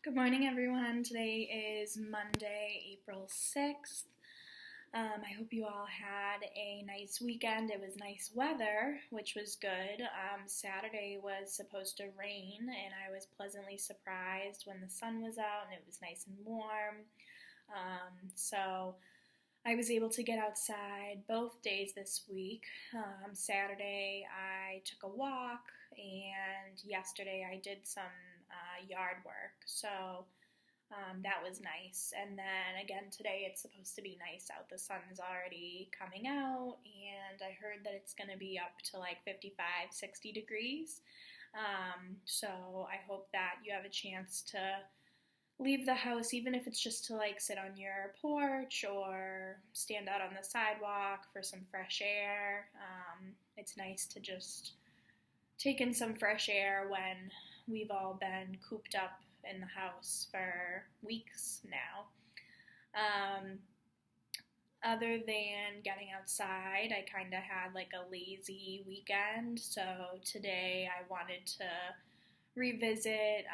Good morning, everyone. Today is Monday, April 6th. I hope you all had a nice weekend. It was nice weather, which was good. Saturday was supposed to rain, and I was pleasantly surprised when the sun was out and it was nice and warm. So I was able to get outside both days this week. Saturday I took a walk, and yesterday I did some yard work. So that was nice. And then again today it's supposed to be nice out. The sun's already coming out, and I heard that it's going to be up to like 55, 60 degrees. So I hope that you have a chance to leave the house, even if it's just to like sit on your porch or stand out on the sidewalk for some fresh air. It's nice to just take in some fresh air when we've all been cooped up in the house for weeks now. Other than getting outside, I kind of had like a lazy weekend, so today I wanted to revisit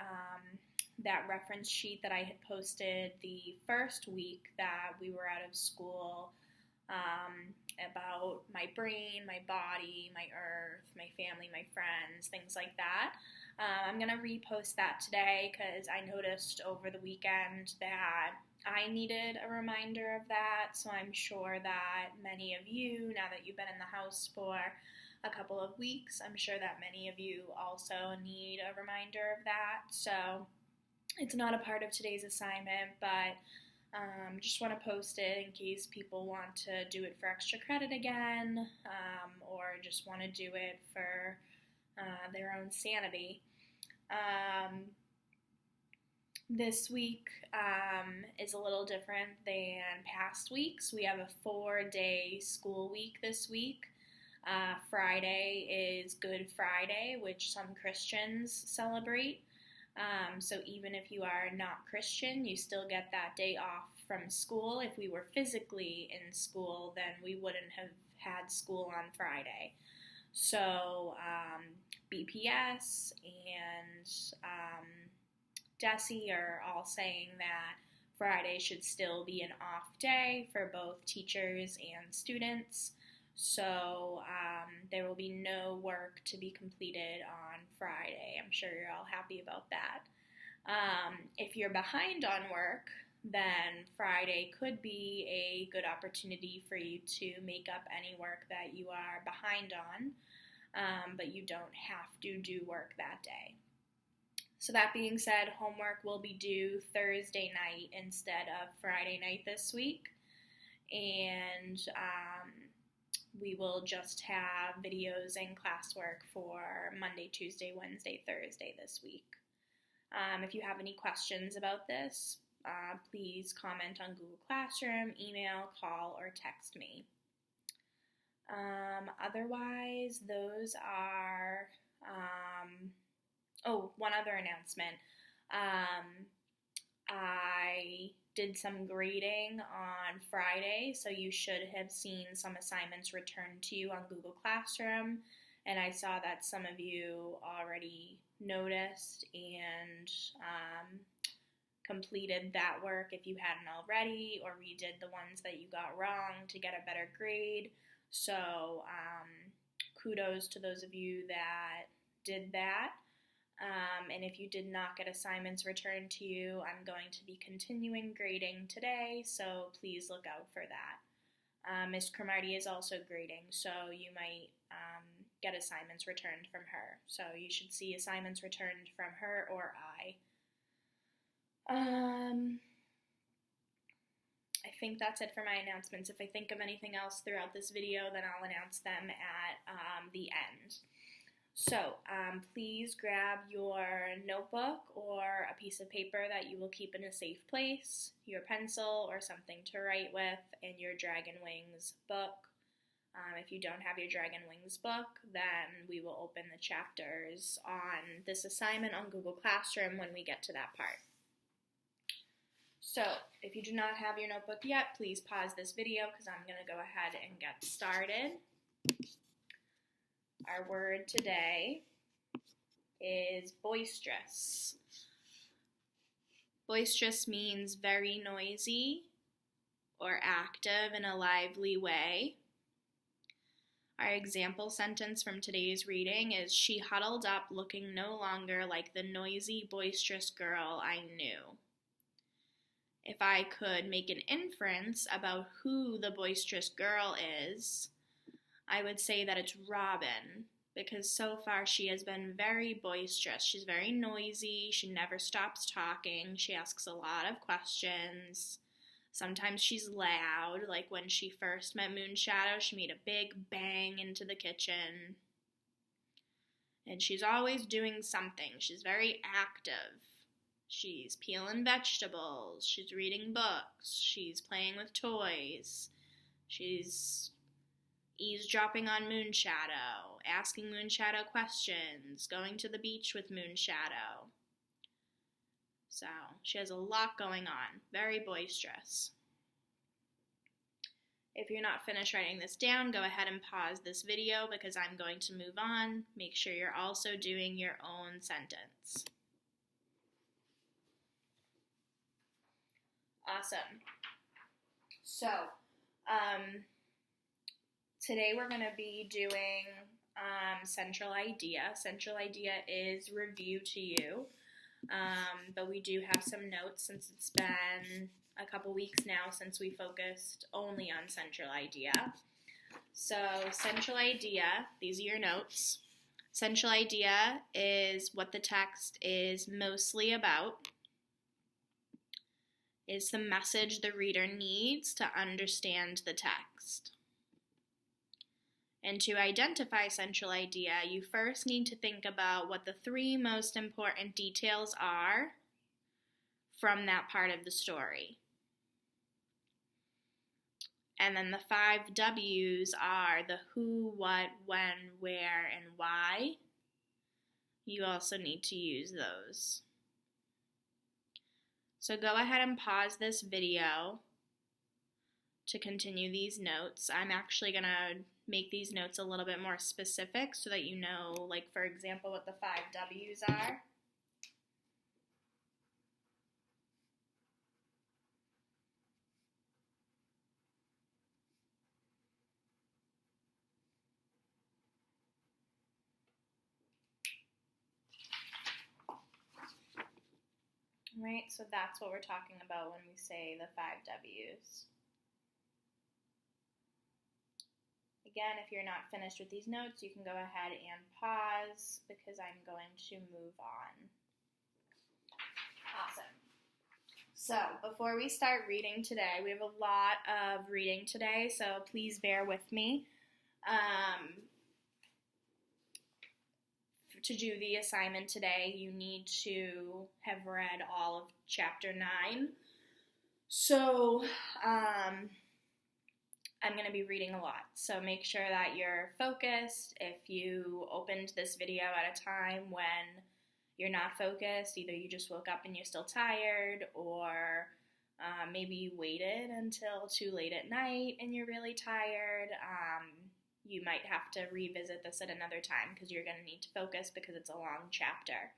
that reference sheet that I had posted the first week that we were out of school, about my brain, my body, my earth, my family, my friends, things like that. I'm going to repost that today because I noticed over the weekend that I needed a reminder of that, so I'm sure that many of you, now that you've been in the house for a couple of weeks, I'm sure that many of you also need a reminder of that. So it's not a part of today's assignment, but just want to post it in case people want to do it for extra credit again, or just want to do it for their own sanity. This week is a little different than past weeks. We have a 4-day school week this week. Friday is Good Friday, which some Christians celebrate. So even if you are not Christian, you still get that day off from school. If we were physically in school, then we wouldn't have had school on Friday. So BPS and DESE are all saying that Friday should still be an off day for both teachers and students. So there will be no work to be completed on Friday. I'm sure you're all happy about that. If you're behind on work, then Friday could be a good opportunity for you to make up any work that you are behind on, but you don't have to do work that day. So that being said, homework will be due Thursday night instead of Friday night this week, and we will just have videos and classwork for Monday, Tuesday, Wednesday, Thursday this week. If you have any questions about this, please comment on Google Classroom, email, call, or text me. Otherwise, those are... one other announcement. I did some grading on Friday, so you should have seen some assignments returned to you on Google Classroom, and I saw that some of you already noticed and completed that work if you hadn't already, or redid the ones that you got wrong to get a better grade. So kudos to those of you that did that. And if you did not get assignments returned to you, I'm going to be continuing grading today, so please look out for that. Ms. Cromartie is also grading, so you might get assignments returned from her. So you should see assignments returned from her or I. I think that's it for my announcements. If I think of anything else throughout this video, then I'll announce them at the end. So please grab your notebook or a piece of paper that you will keep in a safe place, your pencil or something to write with, and your Dragon Wings book. If you don't have your Dragon Wings book, then we will open the chapters on this assignment on Google Classroom when we get to that part. So if you do not have your notebook yet, please pause this video because I'm going to go ahead and get started. Our word today is boisterous. Boisterous means very noisy or active in a lively way. Our example sentence from today's reading is, she huddled up looking no longer like the noisy, boisterous girl I knew. If I could make an inference about who the boisterous girl is, I would say that it's Robin, because so far she has been very boisterous. She's very noisy, she never stops talking, she asks a lot of questions. Sometimes she's loud, like when she first met Moonshadow, she made a big bang into the kitchen. And she's always doing something. She's very active. She's peeling vegetables, she's reading books, she's playing with toys, she's eavesdropping on Moonshadow, asking Moonshadow questions, going to the beach with Moonshadow. So, she has a lot going on. Very boisterous. If you're not finished writing this down, go ahead and pause this video because I'm going to move on. Make sure you're also doing your own sentence. Awesome. So, today we're going to be doing Central Idea. Central Idea is review to you. But we do have some notes since it's been a couple weeks now since we focused only on Central Idea. So, Central Idea, these are your notes. Central Idea is what the text is mostly about. It's the message the reader needs to understand the text. And to identify Central Idea, you first need to think about what the 3 most important details are from that part of the story. And then the 5 W's are the who, what, when, where, and why. You also need to use those. So go ahead and pause this video to continue these notes. I'm actually going to make these notes a little bit more specific so that you know, like, for example, what the 5 W's are. Right, so that's what we're talking about when we say the 5 W's. Again, if you're not finished with these notes, you can go ahead and pause because I'm going to move on. Awesome. So, before we start reading today, we have a lot of reading today, so please bear with me. To do the assignment today, you need to have read all of Chapter 9. So, I'm going to be reading a lot, so make sure that you're focused. If you opened this video at a time when you're not focused, either you just woke up and you're still tired, or maybe you waited until too late at night and you're really tired, you might have to revisit this at another time because you're going to need to focus because it's a long chapter.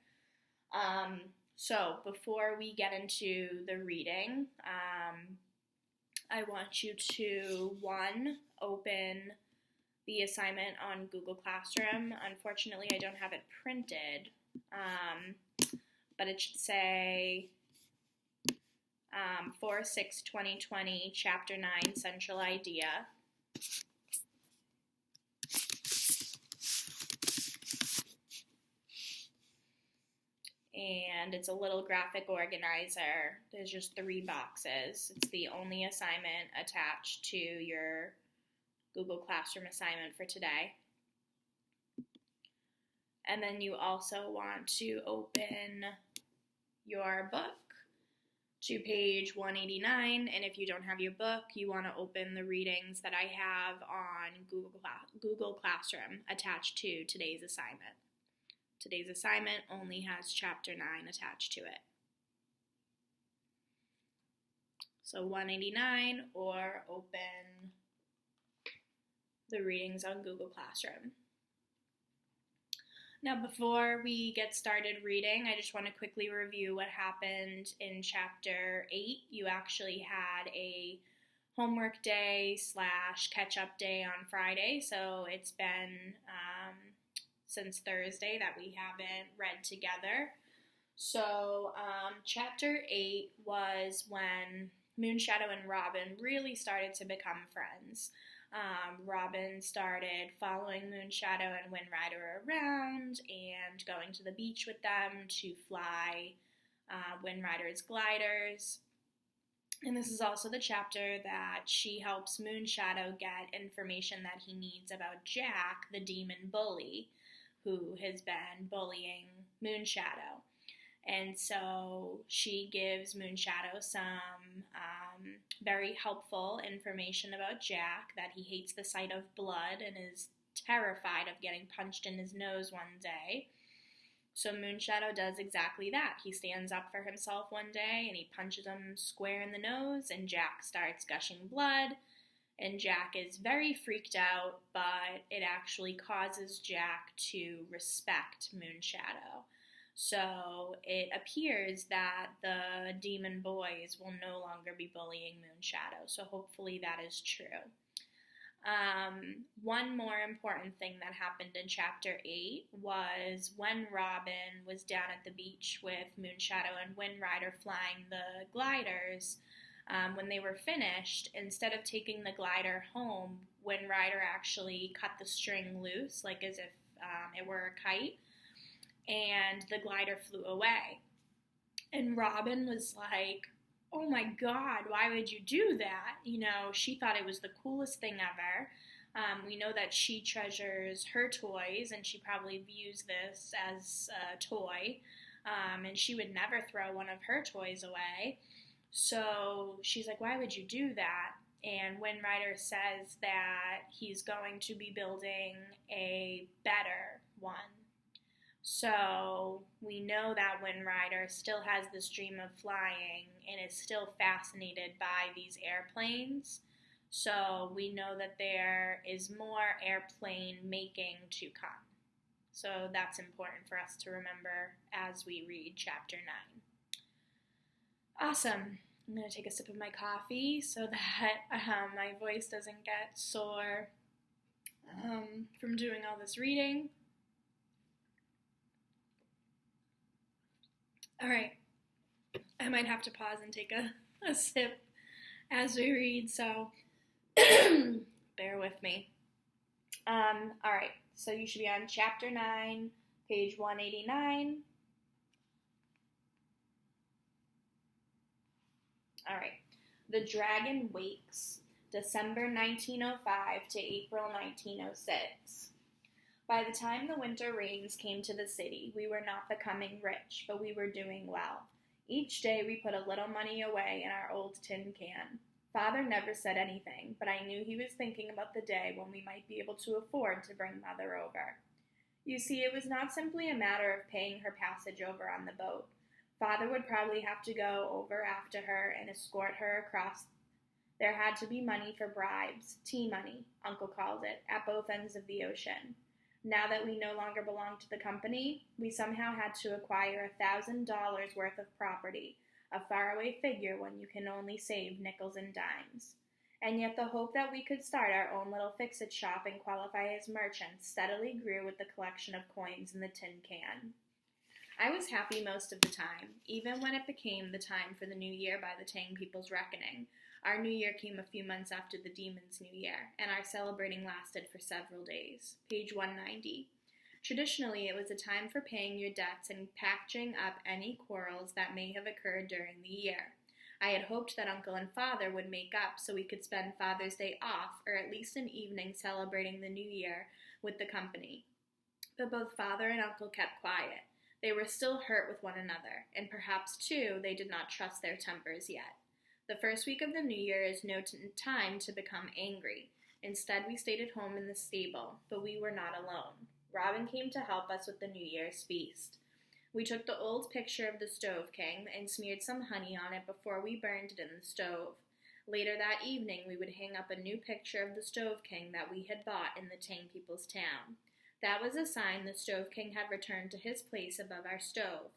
So before we get into the reading, I want you to, 1, open the assignment on Google Classroom. Unfortunately, I don't have it printed, but it should say 4/6/2020, Chapter 9, Central Idea. And it's a little graphic organizer. There's just 3 boxes. It's the only assignment attached to your Google Classroom assignment for today. And then you also want to open your book to page 189, and if you don't have your book, you want to open the readings that I have on Google Classroom attached to today's assignment. Today's assignment only has Chapter 9 attached to it. So 189, or open the readings on Google Classroom. Now, before we get started reading, I just want to quickly review what happened in Chapter 8. You actually had a homework day / catch-up day on Friday, so it's been since Thursday that we haven't read together. So, Chapter 8 was when Moonshadow and Robin really started to become friends. Robin started following Moonshadow and Windrider around and going to the beach with them to fly Windrider's gliders. And this is also the chapter that she helps Moonshadow get information that he needs about Jack, the demon bully, who has been bullying Moonshadow. And so she gives Moonshadow some very helpful information about Jack, that he hates the sight of blood and is terrified of getting punched in his nose one day. So Moonshadow does exactly that. He stands up for himself one day and he punches him square in the nose, and Jack starts gushing blood. And Jack is very freaked out, but it actually causes Jack to respect Moonshadow. So it appears that the demon boys will no longer be bullying Moonshadow. So hopefully that is true. One more important thing that happened in Chapter 8 was when Robin was down at the beach with Moonshadow and Windrider flying the gliders. When they were finished, instead of taking the glider home, Windrider actually cut the string loose, like as if it were a kite, and the glider flew away. And Robin was like, oh my God, why would you do that? You know, she thought it was the coolest thing ever. We know that she treasures her toys, and she probably views this as a toy, and she would never throw one of her toys away. So she's like, why would you do that? And Windrider says that he's going to be building a better one. So we know that Windrider still has this dream of flying and is still fascinated by these airplanes. So we know that there is more airplane making to come. So that's important for us to remember as we read Chapter 9. Awesome. I'm going to take a sip of my coffee so that my voice doesn't get sore from doing all this reading. All right, I might have to pause and take a sip as we read, so bear with me. All right, so you should be on Chapter 9, page 189. All right, The Dragon Wakes, December 1905 to April 1906. By the time the winter rains came to the city, we were not becoming rich, but we were doing well. Each day we put a little money away in our old tin can. Father never said anything, but I knew he was thinking about the day when we might be able to afford to bring Mother over. You see, it was not simply a matter of paying her passage over on the boat. Father would probably have to go over after her and escort her across. There had to be money for bribes, tea money, Uncle called it, at both ends of the ocean. Now that we no longer belonged to the company, we somehow had to acquire $1,000 worth of property, a faraway figure when you can only save nickels and dimes. And yet the hope that we could start our own little fix-it shop and qualify as merchants steadily grew with the collection of coins in the tin can. I was happy most of the time, even when it became the time for the new year by the Tang people's reckoning. Our new year came a few months after the Demon's New Year, and our celebrating lasted for several days. Page 190. Traditionally, it was a time for paying your debts and patching up any quarrels that may have occurred during the year. I had hoped that Uncle and Father would make up so we could spend Father's Day off, or at least an evening celebrating the new year with the company. But both Father and Uncle kept quiet. They were still hurt with one another, and perhaps, too, they did not trust their tempers yet. The first week of the new year is no time to become angry. Instead, we stayed at home in the stable, but we were not alone. Robin came to help us with the New Year's feast. We took the old picture of the Stove King and smeared some honey on it before we burned it in the stove. Later that evening, we would hang up a new picture of the Stove King that we had bought in the Tang people's town. That was a sign the Stove King had returned to his place above our stove.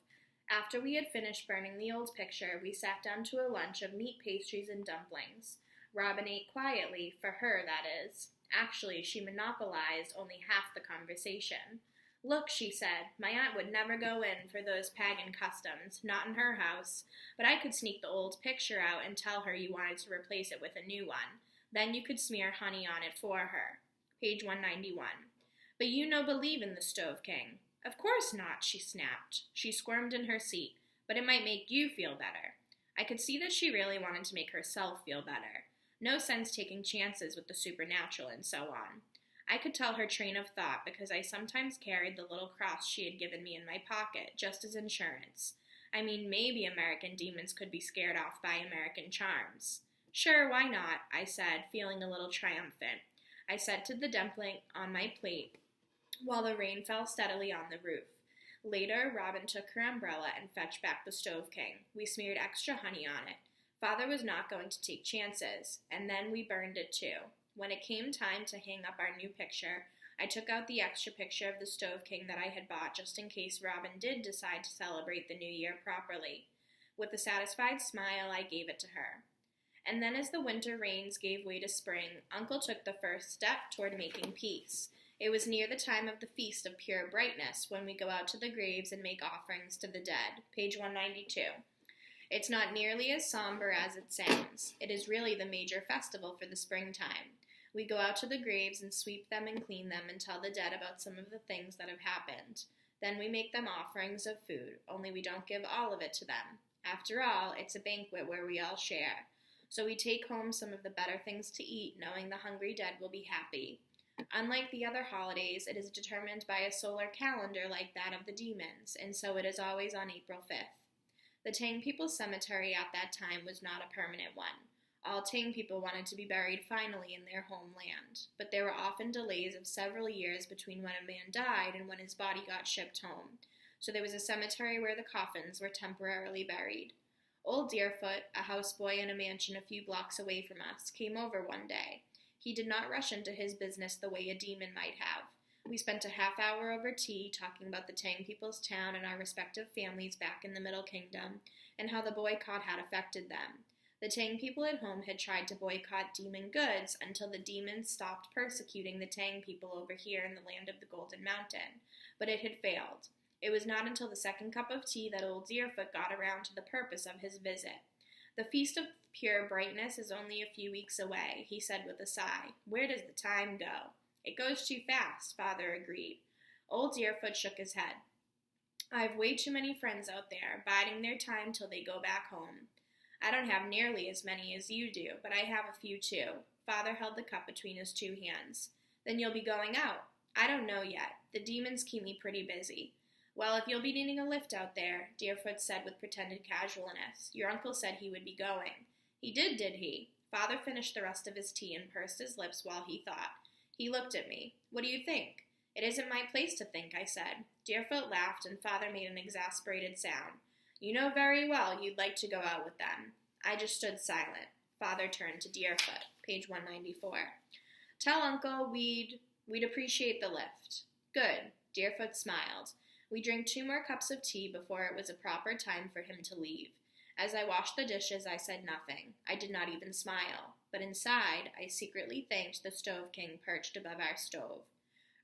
After we had finished burning the old picture, we sat down to a lunch of meat pastries and dumplings. Robin ate quietly, for her, that is. Actually, she monopolized only half the conversation. Look, she said, my aunt would never go in for those pagan customs, not in her house, but I could sneak the old picture out and tell her you wanted to replace it with a new one. Then you could smear honey on it for her. Page 191. But you no believe in the Stove King. Of course not, she snapped. She squirmed in her seat. But it might make you feel better. I could see that she really wanted to make herself feel better. No sense taking chances with the supernatural and so on. I could tell her train of thought because I sometimes carried the little cross she had given me in my pocket, just as insurance. I mean, maybe American demons could be scared off by American charms. Sure, why not? I said, feeling a little triumphant. I set to the dumpling on my plate while the rain fell steadily on the roof. Later, Robin took her umbrella and fetched back the Stove King. We smeared extra honey on it. Father was not going to take chances, and then we burned it too. When it came time to hang up our new picture, I took out the extra picture of the Stove King that I had bought just in case Robin did decide to celebrate the new year properly. With a satisfied smile, I gave it to her. And then as the winter rains gave way to spring, Uncle took the first step toward making peace. It was near the time of the Feast of Pure Brightness, when we go out to the graves and make offerings to the dead. Page 192. It's not nearly as somber as it sounds. It is really the major festival for the springtime. We go out to the graves and sweep them and clean them and tell the dead about some of the things that have happened. Then we make them offerings of food, only we don't give all of it to them. After all, it's a banquet where we all share. So we take home some of the better things to eat, knowing the hungry dead will be happy. Unlike the other holidays, it is determined by a solar calendar like that of the demons, and so it is always on April 5th. The Tang People's cemetery at that time was not a permanent one. All Tang people wanted to be buried finally in their homeland, but there were often delays of several years between when a man died and when his body got shipped home, so there was a cemetery where the coffins were temporarily buried. Old Deerfoot, a houseboy in a mansion a few blocks away from us, came over one day. He did not rush into his business the way a demon might have. We spent a half hour over tea talking about the Tang People's town and our respective families back in the Middle Kingdom, and how the boycott had affected them. The Tang people at home had tried to boycott demon goods until the demons stopped persecuting the Tang people over here in the land of the Golden Mountain, but it had failed. It was not until the second cup of tea that old Deerfoot got around to the purpose of his visit. The Feast of Pure Brightness is only a few weeks away, he said with a sigh. Where does the time go? It goes too fast, Father agreed. Old Deerfoot shook his head. I've way too many friends out there, biding their time till they go back home. I don't have nearly as many as you do, but I have a few too. Father held the cup between his two hands. Then you'll be going out. I don't know yet. The demons keep me pretty busy. Well, if you'll be needing a lift out there, Deerfoot said with pretended casualness. Your uncle said he would be going. He did he? Father finished the rest of his tea and pursed his lips while he thought. He looked at me. What do you think? It isn't my place to think, I said. Deerfoot laughed, and Father made an exasperated sound. You know very well you'd like to go out with them. I just stood silent. Father turned to Deerfoot, page 194. Tell Uncle we'd appreciate the lift. Good. Deerfoot smiled. We drank 2 more cups of tea before it was a proper time for him to leave. As I washed the dishes, I said nothing. I did not even smile. But inside, I secretly thanked the Stove King perched above our stove.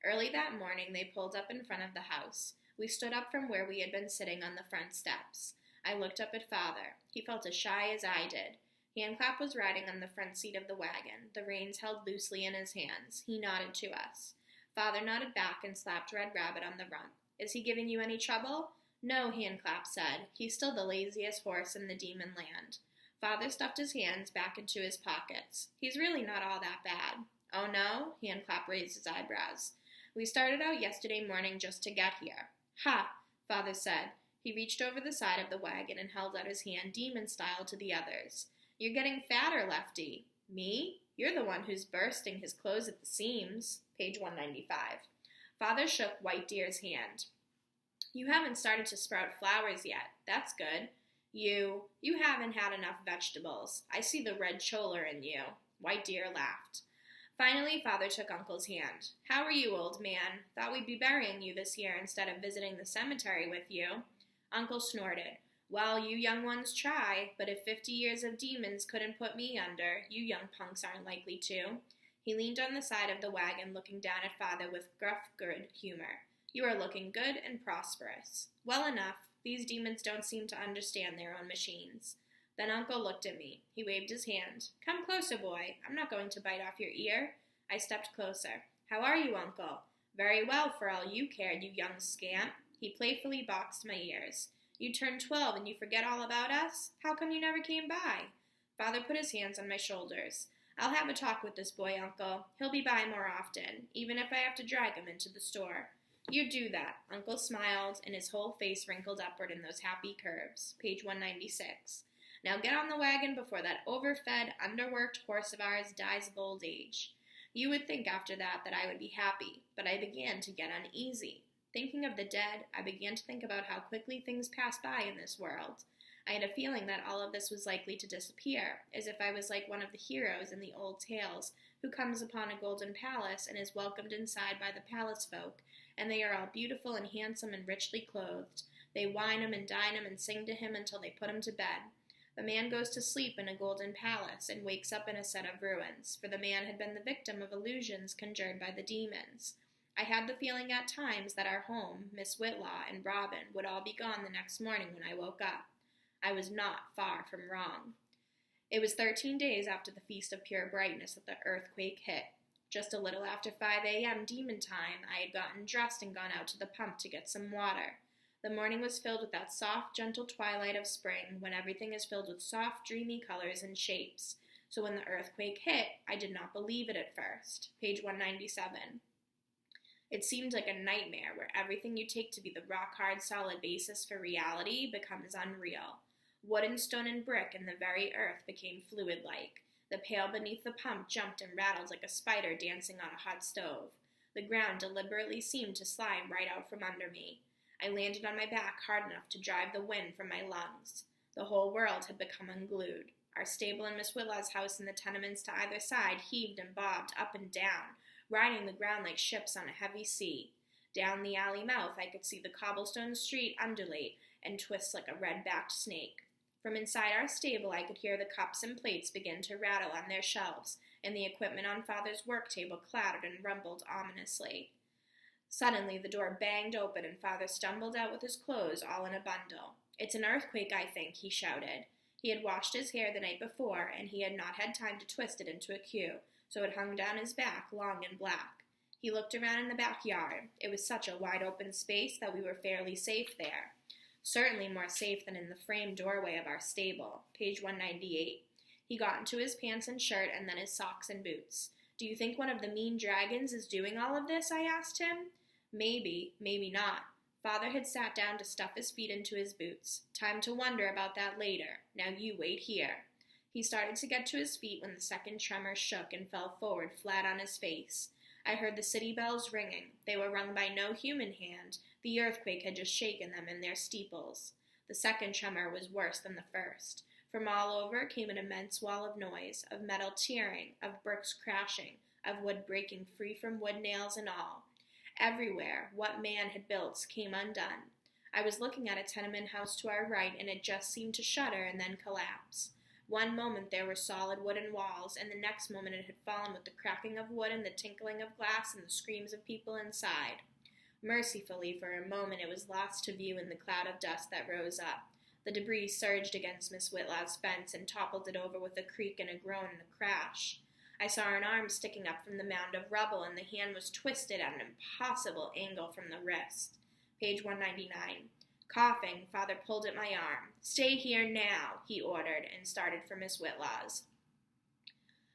Early that morning, they pulled up in front of the house. We stood up from where we had been sitting on the front steps. I looked up at Father. He felt as shy as I did. Handclap was riding on the front seat of the wagon, the reins held loosely in his hands. He nodded to us. Father nodded back and slapped Red Rabbit on the rump. Is he giving you any trouble? No, Handclap said. He's still the laziest horse in the demon land. Father stuffed his hands back into his pockets. He's really not all that bad. Oh no? Handclap raised his eyebrows. We started out yesterday morning just to get here. Ha! Father said. He reached over the side of the wagon and held out his hand demon style to the others. You're getting fatter, Lefty. Me? You're the one who's bursting his clothes at the seams. Page 195. Father shook White Deer's hand. You haven't started to sprout flowers yet. That's good. You haven't had enough vegetables. I see the red choler in you. White Deer laughed. Finally, Father took Uncle's hand. "How are you, old man? Thought we'd be burying you this year instead of visiting the cemetery with you." Uncle snorted. "Well, you young ones try, but if 50 years of demons couldn't put me under, you young punks aren't likely to." He leaned on the side of the wagon, looking down at Father with gruff good humor. "You are looking good and prosperous." "Well enough. These demons don't seem to understand their own machines." Then Uncle looked at me. He waved his hand. "Come closer, boy. I'm not going to bite off your ear." I stepped closer. "How are you, Uncle?" "Very well, for all you cared, you young scamp." He playfully boxed my ears. "You turned 12 and you forget all about us? How come you never came by?" Father put his hands on my shoulders. "I'll have a talk with this boy, Uncle. He'll be by more often, even if I have to drag him into the store." "You do that." Uncle smiled, and his whole face wrinkled upward in those happy curves. Page 196. "Now get on the wagon before that overfed, underworked horse of ours dies of old age." You would think after that I would be happy, but I began to get uneasy. Thinking of the dead, I began to think about how quickly things pass by in this world. I had a feeling that all of this was likely to disappear, as if I was like one of the heroes in the old tales who comes upon a golden palace and is welcomed inside by the palace folk, and they are all beautiful and handsome and richly clothed. They wine him and dine him and sing to him until they put him to bed. The man goes to sleep in a golden palace and wakes up in a set of ruins, for the man had been the victim of illusions conjured by the demons. I had the feeling at times that our home, Miss Whitlaw, and Robin would all be gone the next morning when I woke up. I was not far from wrong. It was 13 days after the Feast of Pure Brightness that the earthquake hit. Just a little after 5 a.m. demon time, I had gotten dressed and gone out to the pump to get some water. The morning was filled with that soft, gentle twilight of spring, when everything is filled with soft, dreamy colors and shapes. So when the earthquake hit, I did not believe it at first. Page 197. It seemed like a nightmare where everything you take to be the rock-hard, solid basis for reality becomes unreal. Wood and stone and brick and the very earth became fluid-like. The pail beneath the pump jumped and rattled like a spider dancing on a hot stove. The ground deliberately seemed to slide right out from under me. I landed on my back hard enough to drive the wind from my lungs. The whole world had become unglued. Our stable and Miss Whitlaw's house and the tenements to either side heaved and bobbed up and down, riding the ground like ships on a heavy sea. Down the alley mouth I could see the cobblestone street undulate and twist like a red-backed snake. From inside our stable I could hear the cups and plates begin to rattle on their shelves, and the equipment on Father's work table clattered and rumbled ominously. Suddenly the door banged open and Father stumbled out with his clothes all in a bundle. "It's an earthquake, I think," he shouted. He had washed his hair the night before, and he had not had time to twist it into a queue, so it hung down his back, long and black. He looked around in the backyard. It was such a wide-open space that we were fairly safe there. Certainly more safe than in the framed doorway of our stable. Page 198. He got into his pants and shirt and then his socks and boots. "Do you think one of the mean dragons is doing all of this?" I asked him. Maybe, maybe not. Father had sat down to stuff his feet into his boots. "Time to wonder about that later. Now you wait here." He started to get to his feet when the second tremor shook and fell forward flat on his face. I heard the city bells ringing. They were rung by no human hand. The earthquake had just shaken them in their steeples. The second tremor was worse than the first. From all over came an immense wall of noise, of metal tearing, of bricks crashing, of wood breaking free from wood nails and all. Everywhere, what man had built came undone. I was looking at a tenement house to our right, and it just seemed to shudder and then collapse. One moment there were solid wooden walls, and the next moment it had fallen with the cracking of wood and the tinkling of glass and the screams of people inside. Mercifully, for a moment it was lost to view in the cloud of dust that rose up. The debris surged against Miss Whitlaw's fence and toppled it over with a creak and a groan and a crash. I saw an arm sticking up from the mound of rubble, and the hand was twisted at an impossible angle from the wrist. Page 199. Coughing, Father pulled at my arm. "Stay here now," he ordered, and started for Miss Whitlaw's.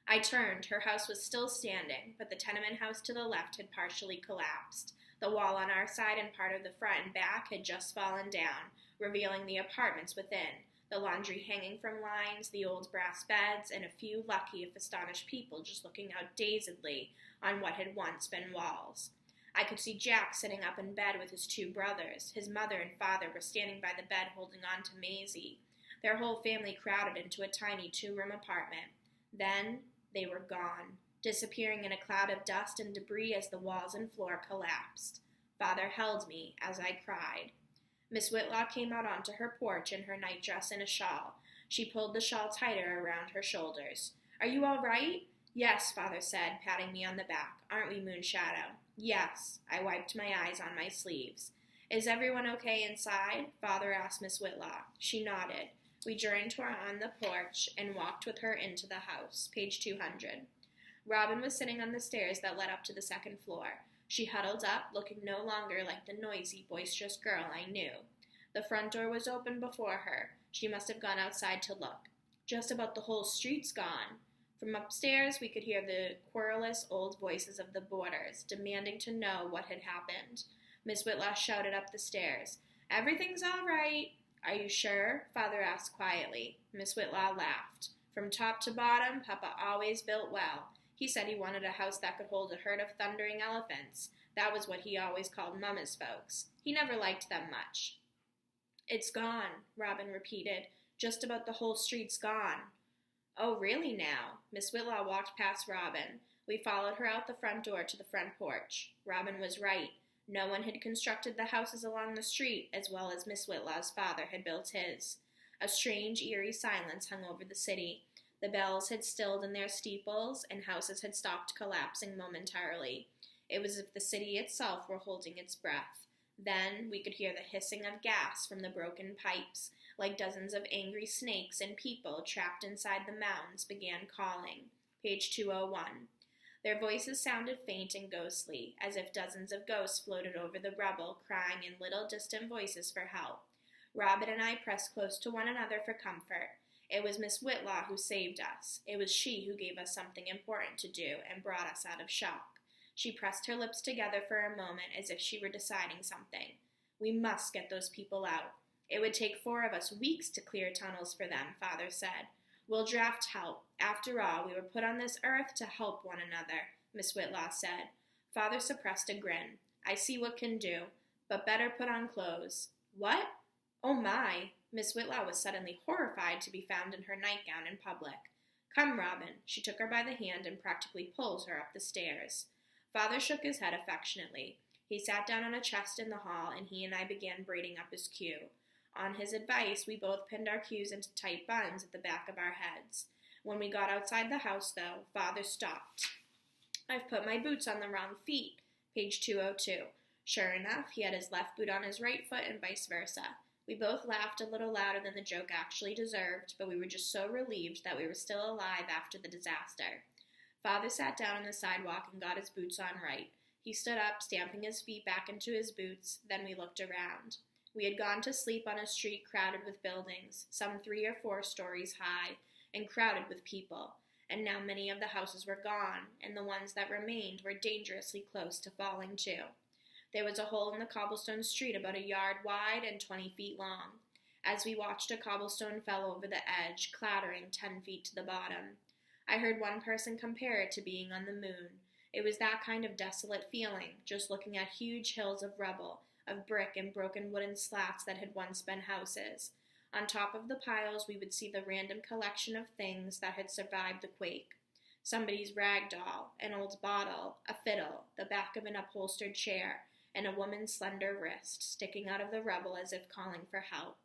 I turned. Her house was still standing, but the tenement house to the left had partially collapsed. The wall on our side and part of the front and back had just fallen down, revealing the apartments within, the laundry hanging from lines, the old brass beds, and a few lucky if astonished people just looking out dazedly on what had once been walls. I could see Jack sitting up in bed with his two brothers. His mother and father were standing by the bed holding on to Maisie. Their whole family crowded into a tiny 2-room apartment. Then they were gone. disappearing in a cloud of dust and debris as the walls and floor collapsed. Father held me as I cried. Miss Whitlaw came out onto her porch in her nightdress and a shawl. She pulled the shawl tighter around her shoulders. "Are you all right?" "Yes," Father said, patting me on the back. "Aren't we, Moonshadow?" "Yes." I wiped my eyes on my sleeves. "Is everyone okay inside?" Father asked Miss Whitlaw. She nodded. We journeyed to her on the porch and walked with her into the house. Page 200. Robin was sitting on the stairs that led up to the second floor. She huddled up, looking no longer like the noisy, boisterous girl I knew. The front door was open before her. She must have gone outside to look. Just about the whole street's gone. From upstairs, we could hear the querulous old voices of the boarders, demanding to know what had happened. Miss Whitlaw shouted up the stairs. "Everything's all right." "Are you sure?" Father asked quietly. Miss Whitlaw laughed. "From top to bottom, Papa always built well. He said he wanted a house that could hold a herd of thundering elephants. That was what he always called Mama's folks. He never liked them much." "It's gone," Robin repeated. "Just about the whole street's gone." "Oh, really now?" Miss Whitlaw walked past Robin. We followed her out the front door to the front porch. Robin was right. No one had constructed the houses along the street as well as Miss Whitlaw's father had built his. A strange, eerie silence hung over the city. The bells had stilled in their steeples, and houses had stopped collapsing momentarily. It was as if the city itself were holding its breath. Then we could hear the hissing of gas from the broken pipes, like dozens of angry snakes, and people trapped inside the mounds began calling. Page 201. Their voices sounded faint and ghostly, as if dozens of ghosts floated over the rubble, crying in little distant voices for help. Robin and I pressed close to one another for comfort. It was Miss Whitlaw who saved us. It was she who gave us something important to do and brought us out of shock. She pressed her lips together for a moment as if she were deciding something. "We must get those people out. It would take 4 of us weeks to clear tunnels for them," Father said. "We'll draft help. After all, we were put on this earth to help one another," Miss Whitlaw said. Father suppressed a grin. "I see what can do, but better put on clothes." "What? Oh my!" Miss Whitlaw was suddenly horrified to be found in her nightgown in public. "Come, Robin." She took her by the hand and practically pulled her up the stairs. Father shook his head affectionately. He sat down on a chest in the hall, and he and I began braiding up his queue. On his advice, we both pinned our queues into tight buns at the back of our heads. When we got outside the house, though, Father stopped. "I've put my boots on the wrong feet." Page 202. Sure enough, he had his left boot on his right foot and vice versa. We both laughed a little louder than the joke actually deserved, but we were just so relieved that we were still alive after the disaster. Father sat down on the sidewalk and got his boots on right. He stood up, stamping his feet back into his boots. Then we looked around. We had gone to sleep on a street crowded with buildings, some 3 or 4 stories high, and crowded with people. And now many of the houses were gone, and the ones that remained were dangerously close to falling too. There was a hole in the cobblestone street about a yard wide and 20 feet long. As we watched, a cobblestone fell over the edge, clattering 10 feet to the bottom. I heard one person compare it to being on the moon. It was that kind of desolate feeling, just looking at huge hills of rubble, of brick and broken wooden slats that had once been houses. On top of the piles, we would see the random collection of things that had survived the quake. Somebody's rag doll, an old bottle, a fiddle, the back of an upholstered chair, and a woman's slender wrist sticking out of the rubble as if calling for help.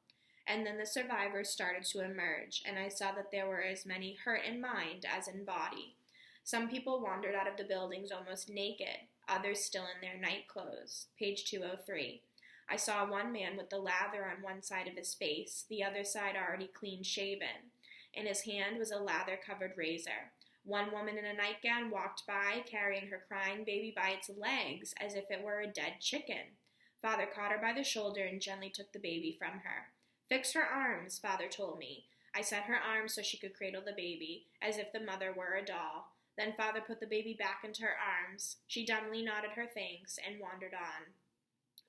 And then the survivors started to emerge, and I saw that there were as many hurt in mind as in body. Some people wandered out of the buildings almost naked, others still in their night clothes. Page 203. I saw one man with the lather on one side of his face, the other side already clean-shaven. In his hand was a lather-covered razor. One woman in a nightgown walked by, carrying her crying baby by its legs, as if it were a dead chicken. Father caught her by the shoulder and gently took the baby from her. "Fix her arms," Father told me. I set her arms so she could cradle the baby, as if the mother were a doll. Then Father put the baby back into her arms. She dumbly nodded her thanks and wandered on.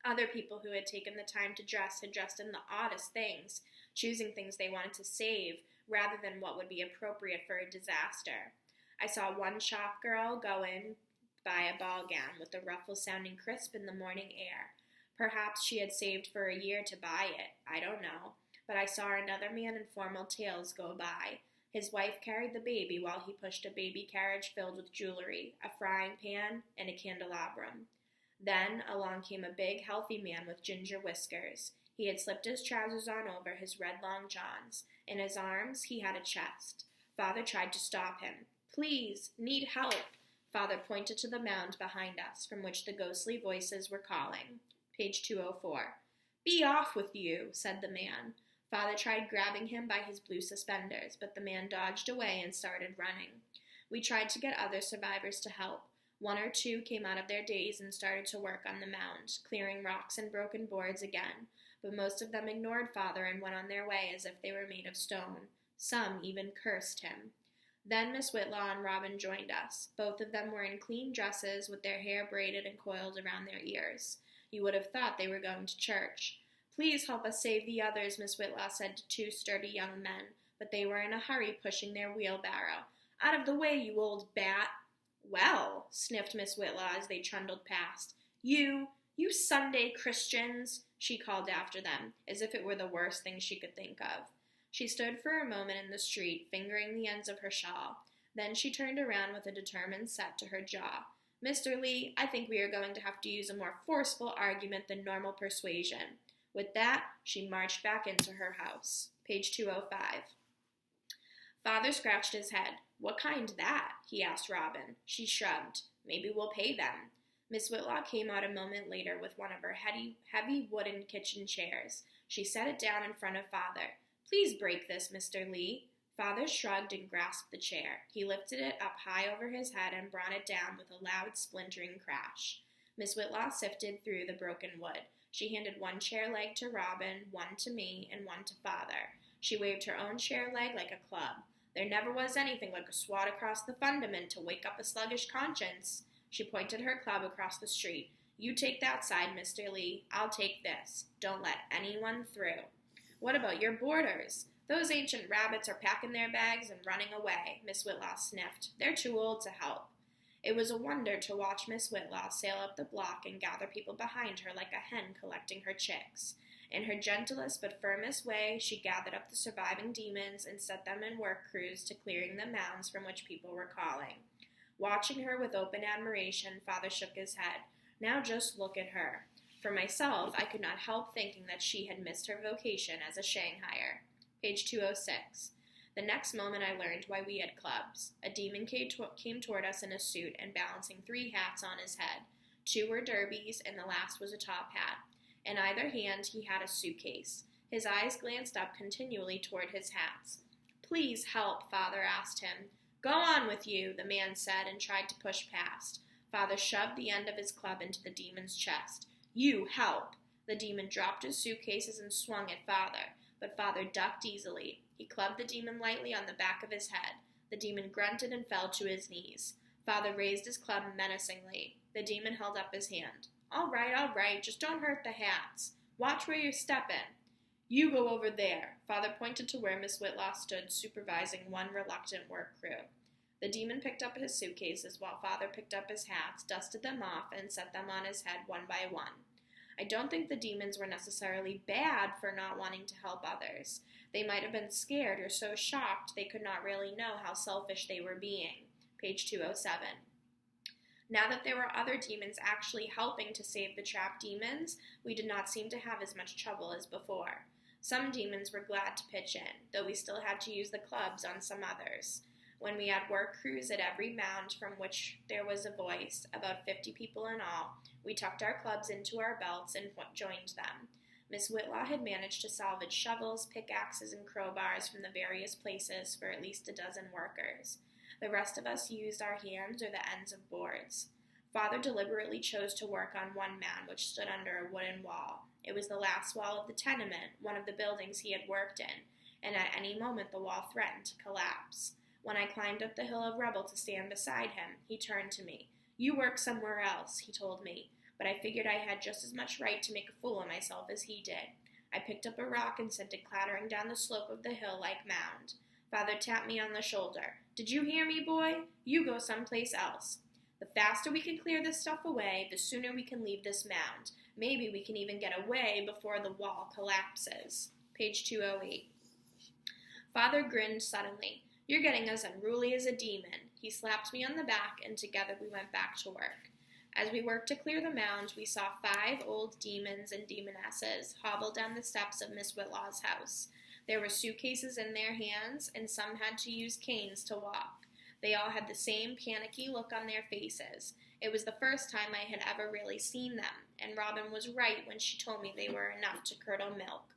Other people who had taken the time to dress had dressed in the oddest things, choosing things they wanted to save, rather than what would be appropriate for a disaster. I saw one shop girl go in buy a ball gown with the ruffles sounding crisp in the morning air. Perhaps she had saved for a year to buy it, I don't know, but I saw another man in formal tails go by. His wife carried the baby while he pushed a baby carriage filled with jewelry, a frying pan, and a candelabrum. Then along came a big, healthy man with ginger whiskers. He had slipped his trousers on over his red long johns. In his arms, he had a chest. Father tried to stop him. "Please, need help." Father pointed to the mound behind us, from which the ghostly voices were calling. Page 204. "Be off with you," said the man. Father tried grabbing him by his blue suspenders, but the man dodged away and started running. We tried to get other survivors to help. One or two came out of their daze and started to work on the mound, clearing rocks and broken boards again, but most of them ignored Father and went on their way as if they were made of stone. Some even cursed him. Then Miss Whitlaw and Robin joined us. Both of them were in clean dresses with their hair braided and coiled around their ears. You would have thought they were going to church. "Please help us save the others," Miss Whitlaw said to two sturdy young men, but they were in a hurry pushing their wheelbarrow. "Out of the way, you old bat." "Well," sniffed Miss Whitlaw as they trundled past. You Sunday Christians," she called after them, as if it were the worst thing she could think of. She stood for a moment in the street, fingering the ends of her shawl. Then she turned around with a determined set to her jaw. "Mr. Lee, I think we are going to have to use a more forceful argument than normal persuasion." With that, she marched back into her house. Page 205. Father scratched his head. "What kind that?" he asked Robin. She shrugged. "Maybe we'll pay them." Miss Whitlaw came out a moment later with one of her heavy wooden kitchen chairs. She set it down in front of Father. "Please break this, Mr. Lee." Father shrugged and grasped the chair. He lifted it up high over his head and brought it down with a loud splintering crash. Miss Whitlaw sifted through the broken wood. She handed one chair leg to Robin, one to me, and one to Father. She waved her own chair leg like a club. There never was anything like a swat across the fundament to wake up a sluggish conscience. She pointed her club across the street. "You take that side, Mr. Lee. I'll take this. Don't let anyone through." "What about your boarders? Those ancient rabbits are packing their bags and running away," Miss Whitlaw sniffed. "They're too old to help." It was a wonder to watch Miss Whitlaw sail up the block and gather people behind her like a hen collecting her chicks. In her gentlest but firmest way, she gathered up the surviving demons and set them in work crews to clearing the mounds from which people were calling. Watching her with open admiration, Father shook his head. Now just look at her. For myself, I could not help thinking that she had missed her vocation as a Shanghaier. Page 206. The next moment I learned why we had clubs. A demon came toward us in a suit and balancing 3 hats on his head. 2 were derbies, and the last was a top hat. In either hand he had a suitcase. His eyes glanced up continually toward his hats. "Please help," Father asked him. "Go on with you," the man said, and tried to push past. Father shoved the end of his club into the demon's chest. "You help!" The demon dropped his suitcases and swung at Father, but Father ducked easily. He clubbed the demon lightly on the back of his head. The demon grunted and fell to his knees. Father raised his club menacingly. The demon held up his hand. All right, just don't hurt the hats. Watch where you're stepping." "You go over there." Father pointed to where Miss Whitlaw stood supervising one reluctant work crew. The demon picked up his suitcases while Father picked up his hats, dusted them off, and set them on his head one by one. I don't think the demons were necessarily bad for not wanting to help others. They might have been scared or so shocked they could not really know how selfish they were being. Page 207. Now that there were other demons actually helping to save the trapped demons, we did not seem to have as much trouble as before. Some demons were glad to pitch in, though we still had to use the clubs on some others. When we had work crews at every mound from which there was a voice, about 50 people in all, we tucked our clubs into our belts and joined them. Miss Whitlaw had managed to salvage shovels, pickaxes, and crowbars from the various places for at least a dozen workers. The rest of us used our hands or the ends of boards. Father deliberately chose to work on one mound which stood under a wooden wall. It was the last wall of the tenement, one of the buildings he had worked in, and at any moment the wall threatened to collapse. When I climbed up the hill of rubble to stand beside him, he turned to me. "You work somewhere else," he told me, but I figured I had just as much right to make a fool of myself as he did. I picked up a rock and sent it clattering down the slope of the hill like mound. Father tapped me on the shoulder. "Did you hear me, boy? You go someplace else. The faster we can clear this stuff away, the sooner we can leave this mound. Maybe we can even get away before the wall collapses." Page 208. Father grinned suddenly. "You're getting as unruly as a demon." He slapped me on the back, and together we went back to work. As we worked to clear the mound, we saw 5 old demons and demonesses hobble down the steps of Miss Whitlaw's house. There were suitcases in their hands, and some had to use canes to walk. They all had the same panicky look on their faces. It was the first time I had ever really seen them, and Robin was right when she told me they were enough to curdle milk.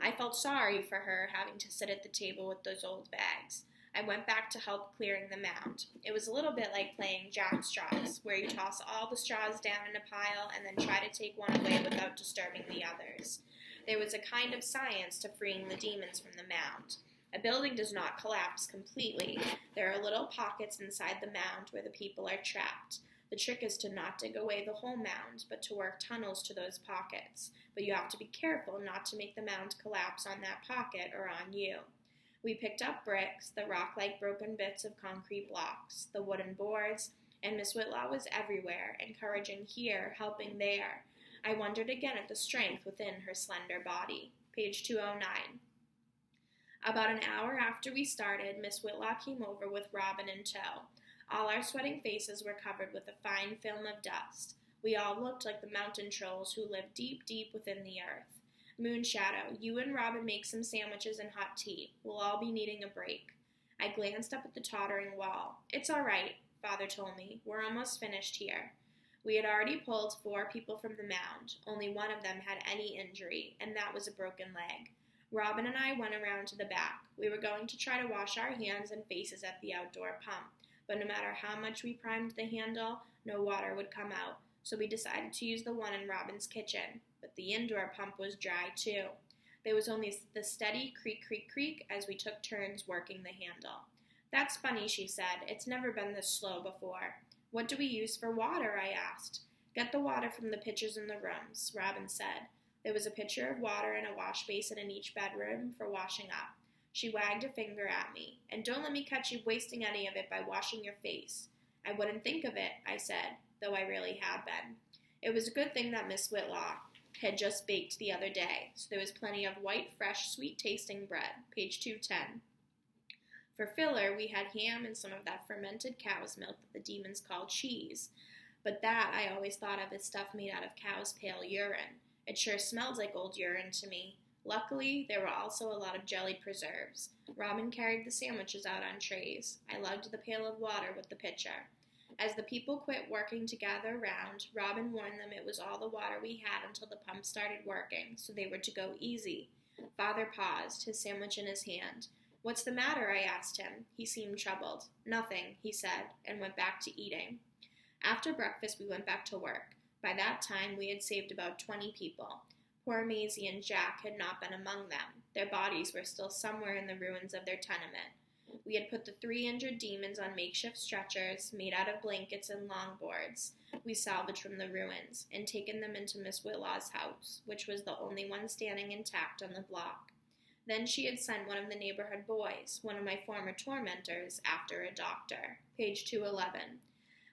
I felt sorry for her having to sit at the table with those old bags. I went back to help clearing the mound. It was a little bit like playing jack straws, where you toss all the straws down in a pile and then try to take one away without disturbing the others. There was a kind of science to freeing the demons from the mound. A building does not collapse completely. There are little pockets inside the mound where the people are trapped. The trick is to not dig away the whole mound, but to work tunnels to those pockets. But you have to be careful not to make the mound collapse on that pocket or on you. We picked up bricks, the rock-like broken bits of concrete blocks, the wooden boards, and Miss Whitlaw was everywhere, encouraging here, helping there. I wondered again at the strength within her slender body. Page 209. About an hour after we started, Miss Whitlaw came over with Robin in tow. All our sweating faces were covered with a fine film of dust. We all looked like the mountain trolls who live deep, deep within the earth. Moonshadow, you and Robin make some sandwiches and hot tea. We'll all be needing a break. I glanced up at the tottering wall. It's all right, Father told me. We're almost finished here. We had already pulled 4 people from the mound. Only one of them had any injury, and that was a broken leg. Robin and I went around to the back. We were going to try to wash our hands and faces at the outdoor pump, but no matter how much we primed the handle, no water would come out, so we decided to use the one in Robin's kitchen. But the indoor pump was dry, too. There was only the steady creak, creak, creak as we took turns working the handle. That's funny, she said. It's never been this slow before. What do we use for water? I asked. Get the water from the pitchers in the rooms, Robin said. There was a pitcher of water and a wash basin in each bedroom for washing up. She wagged a finger at me. And don't let me catch you wasting any of it by washing your face. I wouldn't think of it, I said, though I really had been. It was a good thing that Miss Whitlaw had just baked the other day, so there was plenty of white, fresh, sweet-tasting bread. Page 210. For filler, we had ham and some of that fermented cow's milk that the demons call cheese. But that I always thought of as stuff made out of cow's pale urine. It sure smelled like old urine to me. Luckily, there were also a lot of jelly preserves. Robin carried the sandwiches out on trays. I lugged the pail of water with the pitcher. As the people quit working to gather around, Robin warned them it was all the water we had until the pump started working, so they were to go easy. Father paused, his sandwich in his hand. What's the matter? I asked him. He seemed troubled. Nothing, he said, and went back to eating. After breakfast, we went back to work. By that time, we had saved about 20 people. Poor Maisie and Jack had not been among them. Their bodies were still somewhere in the ruins of their tenement. We had put the 3 injured demons on makeshift stretchers made out of blankets and longboards we salvaged from the ruins, and taken them into Miss Whitlaw's house, which was the only one standing intact on the block. Then she had sent one of the neighborhood boys, one of my former tormentors, after a doctor. Page 211.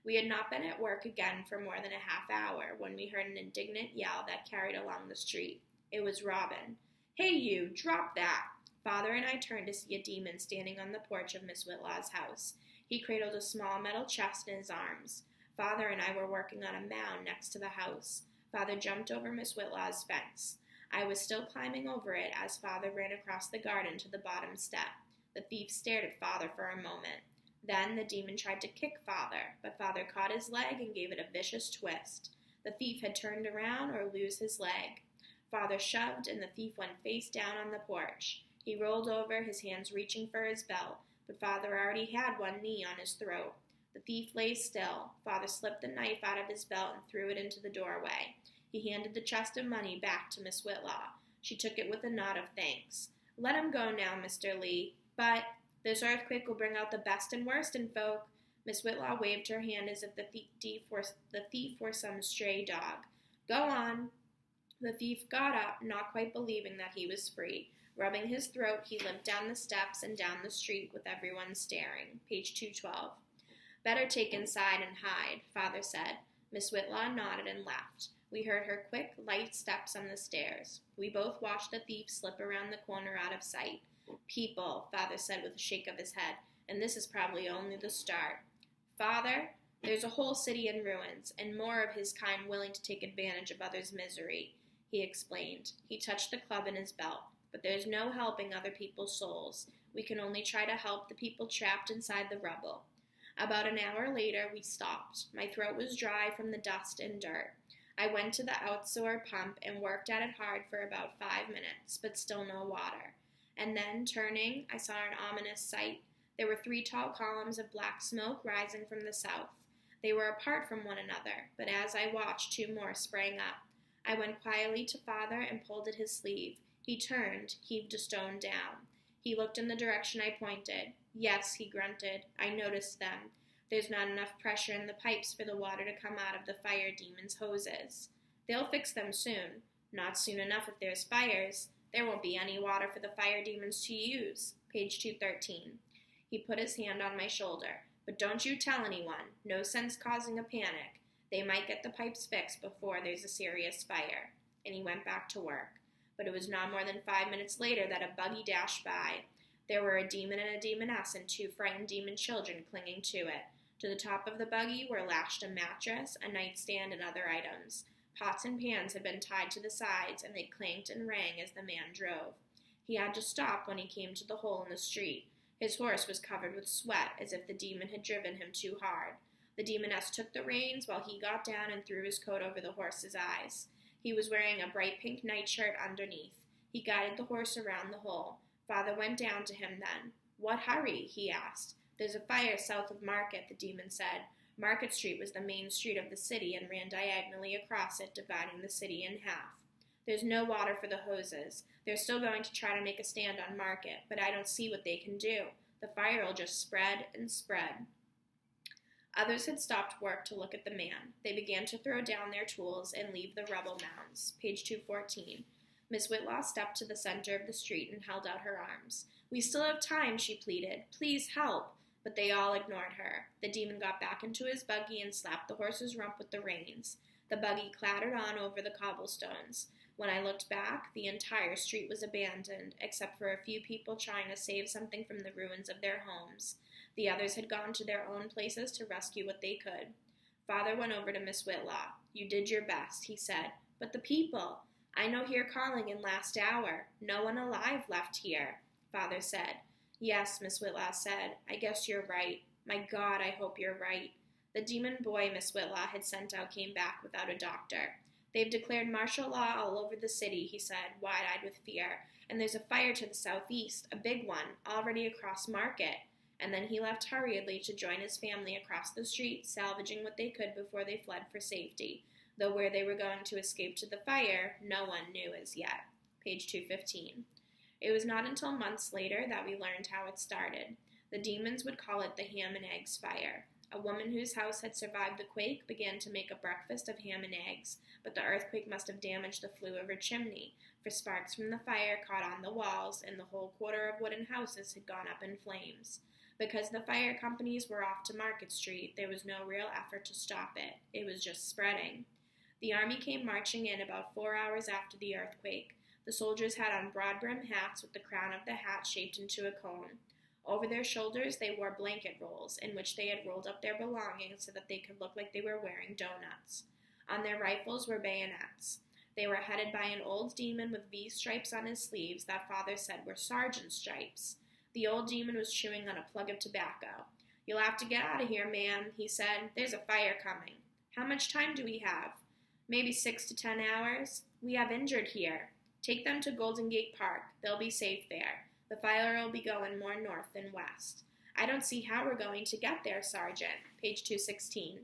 We had not been at work again for more than a half hour when we heard an indignant yell that carried along the street. It was Robin. Hey you, drop that! Father and I turned to see a demon standing on the porch of Miss Whitlaw's house. He cradled a small metal chest in his arms. Father and I were working on a mound next to the house. Father jumped over Miss Whitlaw's fence. I was still climbing over it as Father ran across the garden to the bottom step. The thief stared at Father for a moment. Then the demon tried to kick Father, but Father caught his leg and gave it a vicious twist. The thief had turned around or lose his leg. Father shoved, and the thief went face down on the porch. He rolled over, his hands reaching for his belt, but Father already had one knee on his throat. The thief lay still. Father slipped the knife out of his belt and threw it into the doorway. He handed the chest of money back to Miss Whitlaw. She took it with a nod of thanks. Let him go now, Mr. Lee. But this earthquake will bring out the best and worst in folk. Miss Whitlaw waved her hand as if the thief were some stray dog. Go on. The thief got up, not quite believing that he was free. Rubbing his throat, he limped down the steps and down the street with everyone staring. Page 212. Better take inside and hide, Father said. Miss Whitlaw nodded and left. We heard her quick, light steps on the stairs. We both watched the thief slip around the corner out of sight. People, Father said with a shake of his head. and this is probably only the start. Father, there's a whole city in ruins, and more of his kind willing to take advantage of others' misery, he explained. He touched the club in his belt. But there's no helping other people's souls. We can only try to help the people trapped inside the rubble. About an hour later, we stopped. My throat was dry from the dust and dirt. I went to the outdoor pump and worked at it hard for about 5 minutes, but still no water. And then, turning, I saw an ominous sight. There were 3 tall columns of black smoke rising from the south. They were apart from one another, but as I watched, 2 more sprang up. I went quietly to Father and pulled at his sleeve. He turned, heaved a stone down. He looked in the direction I pointed. Yes, he grunted. I noticed them. There's not enough pressure in the pipes for the water to come out of the fire demon's hoses. They'll fix them soon. Not soon enough if there's fires. There won't be any water for the fire demons to use. Page 213. He put his hand on my shoulder. But don't you tell anyone. No sense causing a panic. They might get the pipes fixed before there's a serious fire. And he went back to work. But it was not more than 5 minutes later that a buggy dashed by. There were a demon and a demoness and 2 frightened demon children clinging to it. To the top of the buggy were lashed a mattress, a nightstand, and other items. Pots and pans had been tied to the sides, and they clanked and rang as the man drove. He had to stop when he came to the hole in the street. His horse was covered with sweat, as if the demon had driven him too hard. The demoness took the reins while he got down and threw his coat over the horse's eyes. He was wearing a bright pink nightshirt underneath. He guided the horse around the hole. Father went down to him then. What hurry? He asked. There's a fire south of Market, the demon said. Market Street was the main street of the city and ran diagonally across it, dividing the city in half. There's no water for the hoses. They're still going to try to make a stand on Market, but I don't see what they can do. The fire will just spread and spread. Others had stopped work to look at the man. They began to throw down their tools and leave the rubble mounds. Page 214. Miss Whitlaw stepped to the center of the street and held out her arms. We still have time, she pleaded. Please help. But they all ignored her. The demon got back into his buggy and slapped the horse's rump with the reins. The buggy clattered on over the cobblestones. When I looked back, the entire street was abandoned, except for a few people trying to save something from the ruins of their homes. The others had gone to their own places to rescue what they could. Father went over to Miss Whitlaw. You did your best, he said. But the people. I no hear calling in last hour. No one alive left here, Father said. Yes, Miss Whitlaw said. I guess you're right. My God, I hope you're right. The demon boy Miss Whitlaw had sent out came back without a doctor. They've declared martial law all over the city, he said, wide-eyed with fear. And there's a fire to the southeast, a big one, already across Market. And then he left hurriedly to join his family across the street, salvaging what they could before they fled for safety, though where they were going to escape to the fire, no one knew as yet. Page 215. It was not until months later that we learned how it started. The demons would call it the ham and eggs fire. A woman whose house had survived the quake began to make a breakfast of ham and eggs, but the earthquake must have damaged the flue of her chimney, for sparks from the fire caught on the walls, and the whole quarter of wooden houses had gone up in flames. Because the fire companies were off to Market Street, there was no real effort to stop it. It was just spreading. The army came marching in about 4 hours after the earthquake. The soldiers had on broad-brimmed hats with the crown of the hat shaped into a cone. Over their shoulders they wore blanket rolls, in which they had rolled up their belongings so that they could look like they were wearing donuts. On their rifles were bayonets. They were headed by an old demon with V stripes on his sleeves that Father said were sergeant stripes. The old demon was chewing on a plug of tobacco. You'll have to get out of here, ma'am, he said. There's a fire coming. How much time do we have? Maybe 6 to 10 hours. We have injured here. Take them to Golden Gate Park. They'll be safe there. The fire will be going more north than west. I don't see how we're going to get there, Sergeant. Page 216.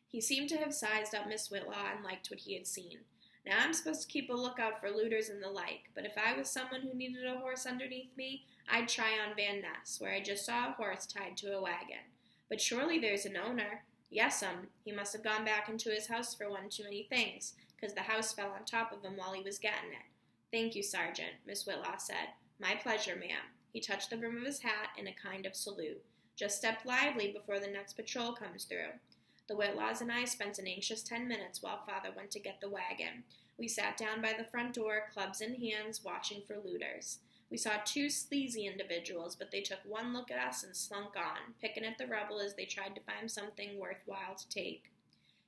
He seemed to have sized up Miss Whitlaw and liked what he had seen. Now I'm supposed to keep a lookout for looters and the like, but if I was someone who needed a horse underneath me, I'd try on Van Ness, where I just saw a horse tied to a wagon. But surely there's an owner. Yes'm, he must have gone back into his house for one too many things, 'cause the house fell on top of him while he was getting it. Thank you, Sergeant, Miss Whitlaw said. My pleasure, ma'am. He touched the brim of his hat in a kind of salute. Just step lively before the next patrol comes through. The Whitlaws and I spent an anxious 10 minutes while Father went to get the wagon. We sat down by the front door, clubs in hands, watching for looters. We saw two sleazy individuals, but they took one look at us and slunk on, picking at the rubble as they tried to find something worthwhile to take.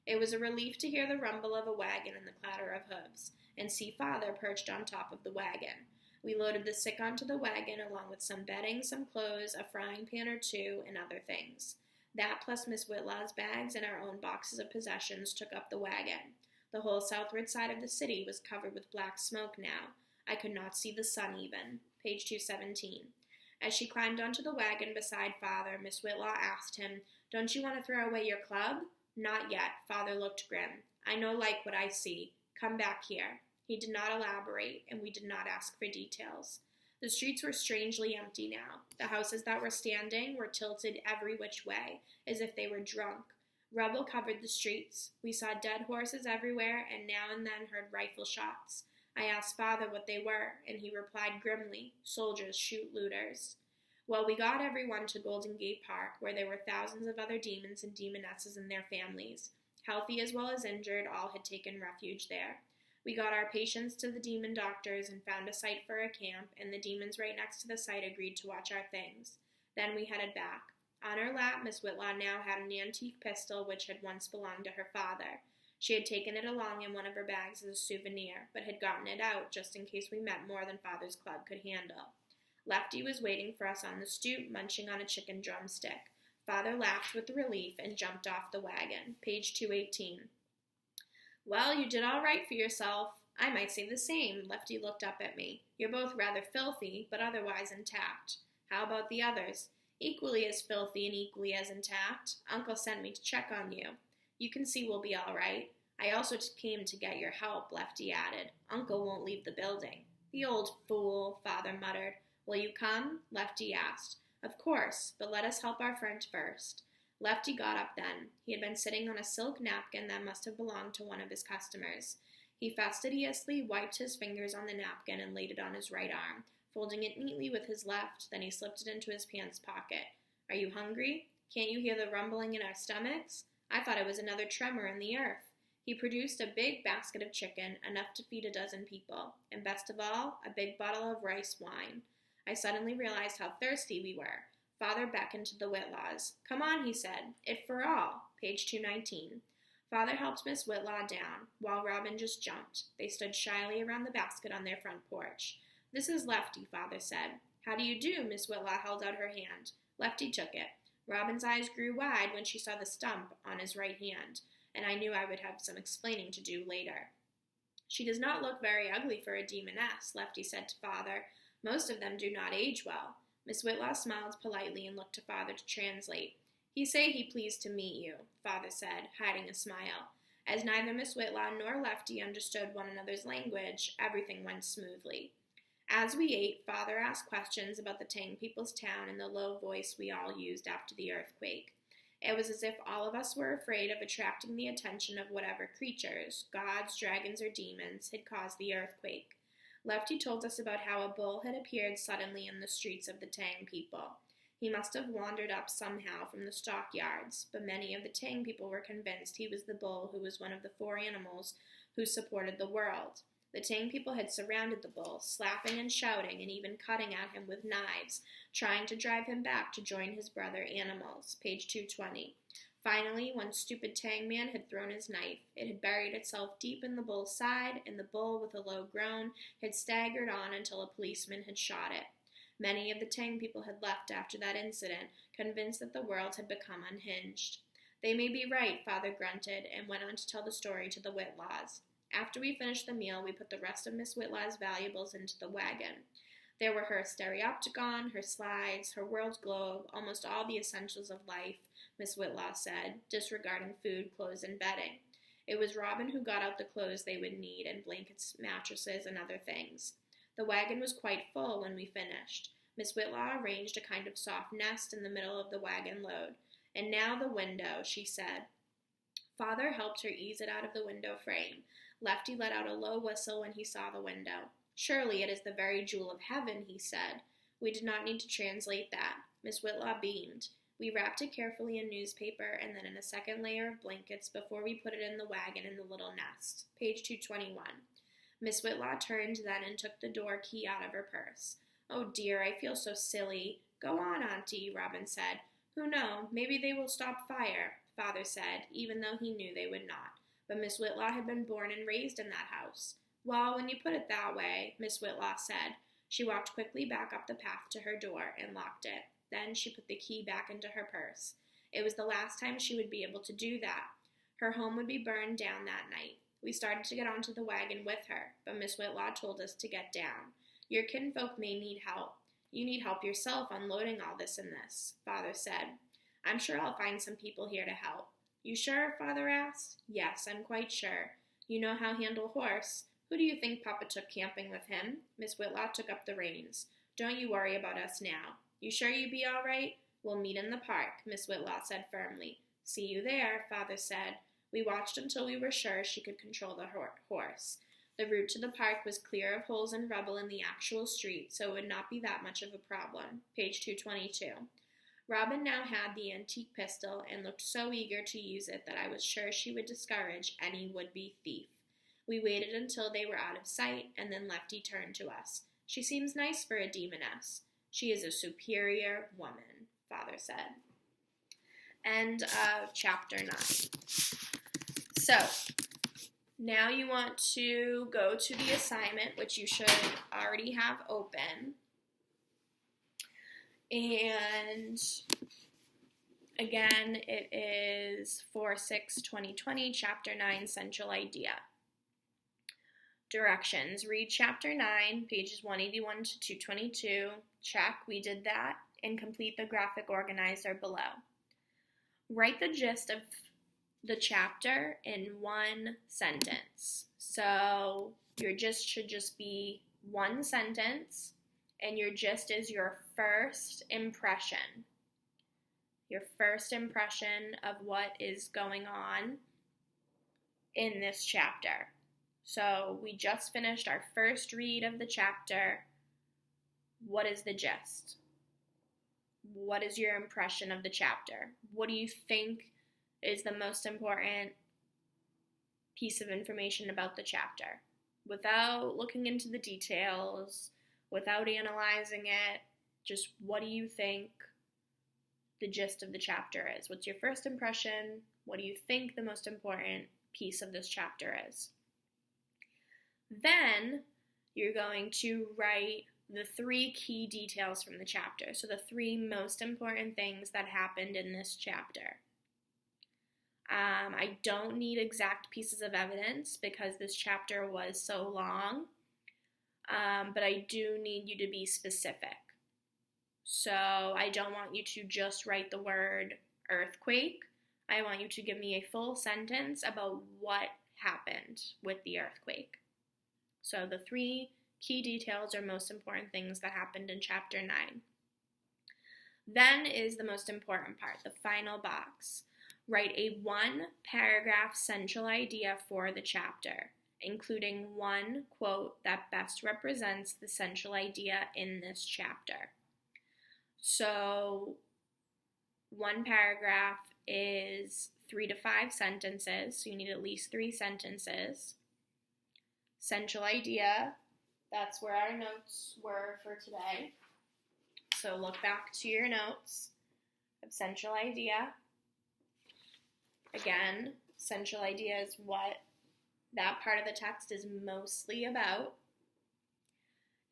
It was a relief to hear the rumble of a wagon and the clatter of hooves, and see Father perched on top of the wagon. We loaded the sick onto the wagon, along with some bedding, some clothes, a frying pan or two, and other things. That, plus Miss Whitlaw's bags and our own boxes of possessions, took up the wagon. The whole southward side of the city was covered with black smoke now. I could not see the sun even. Page 217. As she climbed onto the wagon beside Father, Miss Whitlaw asked him, "Don't you want to throw away your club?" "Not yet." Father looked grim. "I no like what I see. Come back here." He did not elaborate, and we did not ask for details. The streets were strangely empty now. The houses that were standing were tilted every which way, as if they were drunk. Rubble covered the streets. We saw dead horses everywhere, and now and then heard rifle shots. I asked Father what they were, and he replied grimly, "Soldiers shoot looters." Well, we got everyone to Golden Gate Park, where there were thousands of other demons and demonesses and their families. Healthy as well as injured, all had taken refuge there. We got our patients to the demon doctors and found a site for a camp, and the demons right next to the site agreed to watch our things. Then we headed back. On her lap, Miss Whitlaw now had an antique pistol which had once belonged to her father. She had taken it along in one of her bags as a souvenir, but had gotten it out just in case we met more than Father's club could handle. Lefty was waiting for us on the stoop, munching on a chicken drumstick. Father laughed with relief and jumped off the wagon. Page 218. "Well, you did all right for yourself." "I might say the same." Lefty looked up at me. "You're both rather filthy, but otherwise intact." "How about the others?" "Equally as filthy and equally as intact. Uncle sent me to check on you." "You can see we'll be all right." "I also came to get your help," Lefty added. "Uncle won't leave the building." "The old fool," Father muttered. "Will you come?" Lefty asked. "Of course, but let us help our friend first." Lefty got up then. He had been sitting on a silk napkin that must have belonged to one of his customers. He fastidiously wiped his fingers on the napkin and laid it on his right arm, folding it neatly with his left, then he slipped it into his pants pocket. "Are you hungry? Can't you hear the rumbling in our stomachs? I thought it was another tremor in the earth." He produced a big basket of chicken, enough to feed a dozen people, and best of all, a big bottle of rice wine. I suddenly realized how thirsty we were. Father beckoned to the Whitlaws. "Come on," he said. "It for all." Page 219. Father helped Miss Whitlaw down, while Robin just jumped. They stood shyly around the basket on their front porch. "This is Lefty," Father said. "How do you do?" Miss Whitlaw held out her hand. Lefty took it. Robin's eyes grew wide when she saw the stump on his right hand, and I knew I would have some explaining to do later. "She does not look very ugly for a demoness," Lefty said to Father. "Most of them do not age well." Miss Whitlaw smiled politely and looked to Father to translate. "He say he pleased to meet you," Father said, hiding a smile. As neither Miss Whitlaw nor Lefty understood one another's language, everything went smoothly. As we ate, Father asked questions about the Tang people's town in the low voice we all used after the earthquake. It was as if all of us were afraid of attracting the attention of whatever creatures, gods, dragons, or demons, had caused the earthquake. Lefty told us about how a bull had appeared suddenly in the streets of the Tang people. He must have wandered up somehow from the stockyards, but many of the Tang people were convinced he was the bull who was one of the 4 animals who supported the world. The Tang people had surrounded the bull, slapping and shouting and even cutting at him with knives, trying to drive him back to join his brother animals. Page 220. Finally, one stupid Tang man had thrown his knife. It had buried itself deep in the bull's side, and the bull, with a low groan, had staggered on until a policeman had shot it. Many of the Tang people had left after that incident, convinced that the world had become unhinged. "They may be right," Father grunted, and went on to tell the story to the Whitlaws. After we finished the meal, we put the rest of Miss Whitlaw's valuables into the wagon. There were her stereopticon, her slides, her world globe, almost all the essentials of life, Miss Whitlaw said, disregarding food, clothes, and bedding. It was Robin who got out the clothes they would need, and blankets, mattresses, and other things. The wagon was quite full when we finished. Miss Whitlaw arranged a kind of soft nest in the middle of the wagon load. "And now the window," she said. Father helped her ease it out of the window frame. Lefty let out a low whistle when he saw the window. "Surely it is the very jewel of heaven," he said. We did not need to translate that. Miss Whitlaw beamed. We wrapped it carefully in newspaper and then in a second layer of blankets before we put it in the wagon in the little nest. Page 221. Miss Whitlaw turned then and took the door key out of her purse. "Oh dear, I feel so silly." "Go on, Auntie," Robin said. "Who knows? Maybe they will stop fire," Father said, even though he knew they would not. But Miss Whitlaw had been born and raised in that house. "Well, when you put it that way," Miss Whitlaw said. She walked quickly back up the path to her door and locked it. Then she put the key back into her purse. It was the last time she would be able to do that. Her home would be burned down that night. We started to get onto the wagon with her, but Miss Whitlaw told us to get down. "Your kinfolk may need help. You need help yourself unloading all this and this," Father said. "I'm sure I'll find some people here to help." "You sure?" Father asked. "Yes, I'm quite sure. You know how to handle a horse. Who do you think Papa took camping with him?" Miss Whitlaw took up the reins. "Don't you worry about us now. You sure you be all right?" "We'll meet in the park," Miss Whitlaw said firmly. "See you there," Father said. We watched until we were sure she could control the horse. The route to the park was clear of holes and rubble in the actual street, so it would not be that much of a problem. Page 222. Robin now had the antique pistol and looked so eager to use it that I was sure she would discourage any would-be thief. We waited until they were out of sight, and then Lefty turned to us. "She seems nice for a demoness." "She is a superior woman," Father said. End of chapter 9. So, now you want to go to the assignment, which you should already have open. And again, it is 4/6/2020, chapter 9, Central Idea. Directions. Read chapter 9, pages 181 to 222. Check, we did that. And complete the graphic organizer below. Write the gist of the chapter in one sentence. So your gist should just be one sentence, and your gist is your first impression. Your first impression of what is going on in this chapter. So we just finished our first read of the chapter. What is the gist? What is your impression of the chapter? What do you think is the most important piece of information about the chapter? Without looking into the details, without analyzing it, just what do you think the gist of the chapter is? What's your first impression? What do you think the most important piece of this chapter is? Then you're going to write the 3 key details from the chapter. So the 3 most important things that happened in this chapter. I don't need exact pieces of evidence because this chapter was so long, but I do need you to be specific. So I don't want you to just write the word earthquake. I want you to give me a full sentence about what happened with the earthquake. So the 3 key details or most important things that happened in chapter 9. Then is the most important part, the final box. Write a 1-paragraph central idea for the chapter, including one quote that best represents the central idea in this chapter. So 1 paragraph is 3 to 5 sentences, so you need at least 3 sentences. Central idea, that's where our notes were for today. So look back to your notes of central idea. Again, central idea is what that part of the text is mostly about.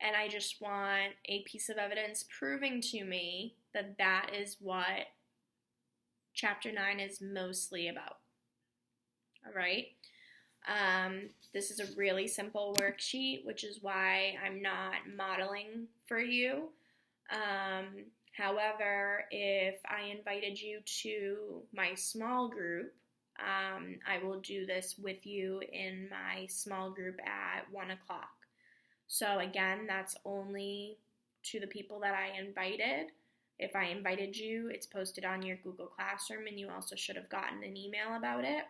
And I just want a piece of evidence proving to me that that is what chapter 9 is mostly about. All right? This is a really simple worksheet, which is why I'm not modeling for you. However, if I invited you to my small group, I will do this with you in my small group at 1 o'clock. So again, that's only to the people that I invited. If I invited you, it's posted on your Google Classroom, and you also should have gotten an email about it.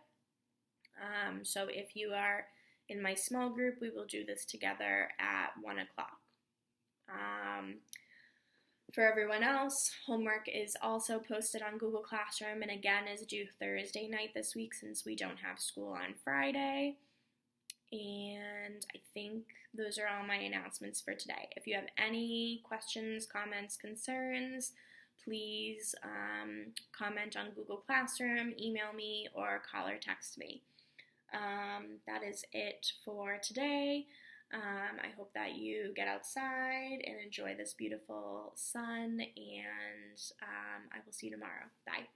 So if you are in my small group, we will do this together at 1 o'clock. For everyone else, homework is also posted on Google Classroom, and again is due Thursday night this week since we don't have school on Friday. And I think those are all my announcements for today. If you have any questions, comments, concerns, please comment on Google Classroom, email me, or call or text me. That is it for today. I hope that you get outside and enjoy this beautiful sun, and I will see you tomorrow. Bye.